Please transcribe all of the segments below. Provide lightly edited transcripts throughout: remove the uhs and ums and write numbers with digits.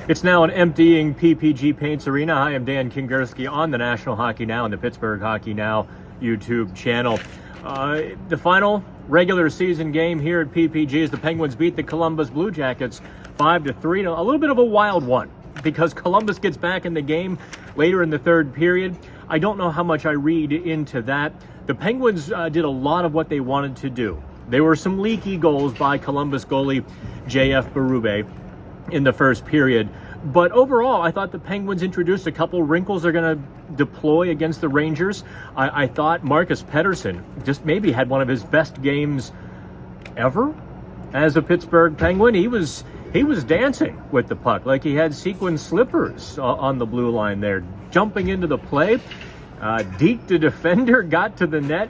It's now an emptying PPG Paints Arena. Hi, I'm Dan Kingerski on the National Hockey Now and the Pittsburgh Hockey Now YouTube channel. The final regular season game here at PPG as the Penguins beat the Columbus Blue Jackets 5-3. A little bit of a wild one because Columbus gets back in the game later in the third period. I don't know how much I read into that. The Penguins did a lot of what they wanted to do. There were some leaky goals by Columbus goalie J.F. Berube in the first period. But overall, I thought the Penguins introduced a couple wrinkles they're going to deploy against the Rangers. I thought Marcus Pettersson just maybe had one of his best games ever as a Pittsburgh Penguin. He was dancing with the puck like he had sequin slippers on the blue line there, jumping into the play. Deked the defender, got to the net.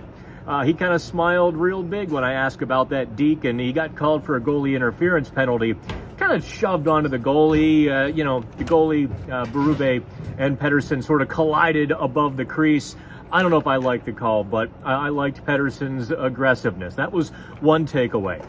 He kind of smiled real big when I asked about that deke, and he got called for a goalie interference penalty. Kind of shoved onto the goalie. The goalie, Berube and Pettersson sort of collided above the crease. I don't know if I liked the call, but I liked Pettersson's aggressiveness. That was one takeaway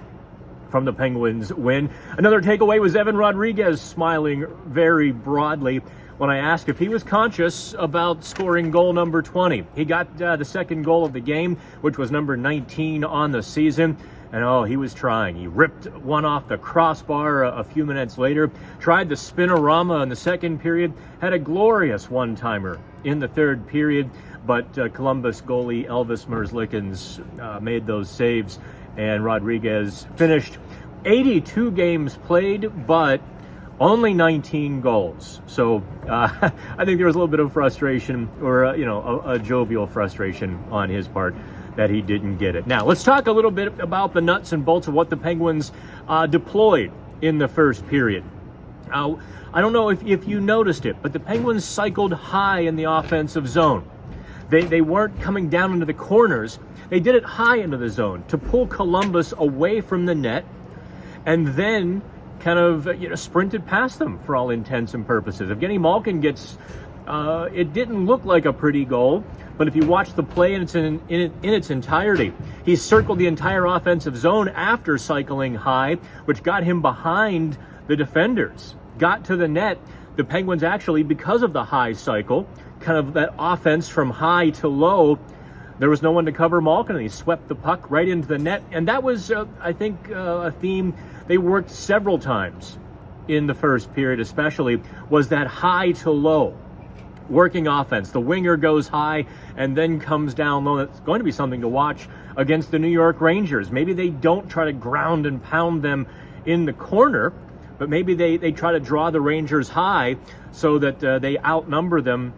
from the Penguins win. Another takeaway was Evan Rodriguez smiling very broadly when I asked if he was conscious about scoring goal number 20. He got the second goal of the game, which was number 19 on the season. And he was trying. He ripped one off the crossbar a few minutes later, tried the spinorama in the second period, had a glorious one-timer in the third period, but Columbus goalie Elvis Merzlikins made those saves, and Rodriguez finished 82 games played, but only 19 goals. So I think there was a little bit of frustration, or a jovial frustration on his part that he didn't get it. Now, let's talk a little bit about the nuts and bolts of what the Penguins deployed in the first period. I don't know if you noticed it, but the Penguins cycled high in the offensive zone. They weren't coming down into the corners. They did it high into the zone to pull Columbus away from the net, and then kind of sprinted past them for all intents and purposes. Evgeny Malkin gets it didn't look like a pretty goal, but if you watch the play in its entirety, he circled the entire offensive zone after cycling high, which got him behind the defenders. Got to the net. The Penguins actually, because of the high cycle, kind of that offense from high to low, there was no one to cover Malkin, and he swept the puck right into the net. And that was, I think, a theme they worked several times in the first period, especially, was that high to low working offense. The winger goes high and then comes down low. That's going to be something to watch against the New York Rangers. Maybe they don't try to ground and pound them in the corner, but maybe they try to draw the Rangers high so that they outnumber them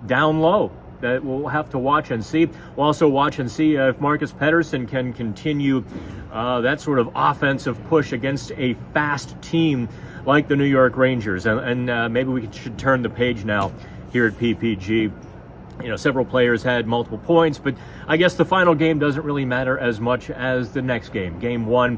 down low. That we'll have to watch and see. We'll also watch and see if Marcus Pettersson can continue that sort of offensive push against a fast team like the New York Rangers. And maybe we should turn the page now here at PPG. Several players had multiple points, but I guess the final game doesn't really matter as much as the next game. Game one,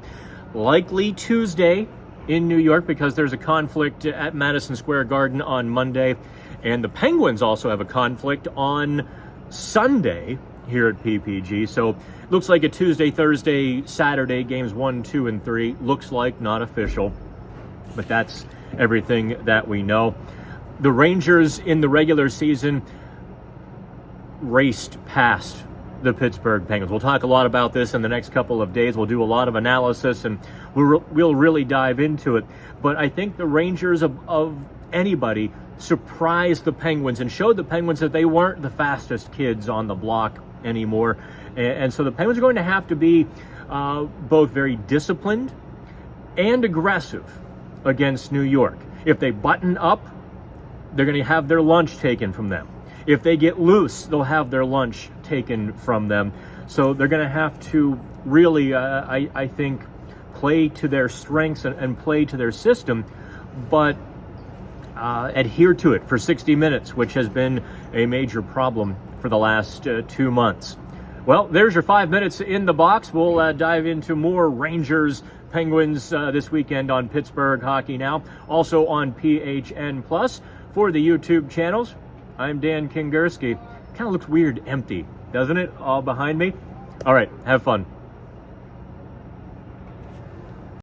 likely Tuesday in New York because there's a conflict at Madison Square Garden on Monday, and the Penguins also have a conflict on Sunday here at PPG. So looks like a Tuesday, Thursday, Saturday, games 1, 2, and 3. Looks like not official, but that's everything that we know. The Rangers in the regular season raced past the Pittsburgh Penguins. We'll talk a lot about this in the next couple of days. We'll do a lot of analysis, and we'll really dive into it. But I think the Rangers of anybody surprised the Penguins and showed the Penguins that they weren't the fastest kids on the block anymore. And so the Penguins are going to have to be both very disciplined and aggressive against New York. If they button up, they're going to have their lunch taken from them. If they get loose, they'll have their lunch taken from them. So they're going to have to really, I think, play to their strengths and play to their system, but adhere to it for 60 minutes, which has been a major problem for the last 2 months. Well, there's your 5 minutes in the box. We'll dive into more Rangers Penguins this weekend on Pittsburgh Hockey Now, also on PHN Plus. For the YouTube channels, I'm Dan Kingerski. Kind of looks weird empty, doesn't it? All behind me. All right, have fun.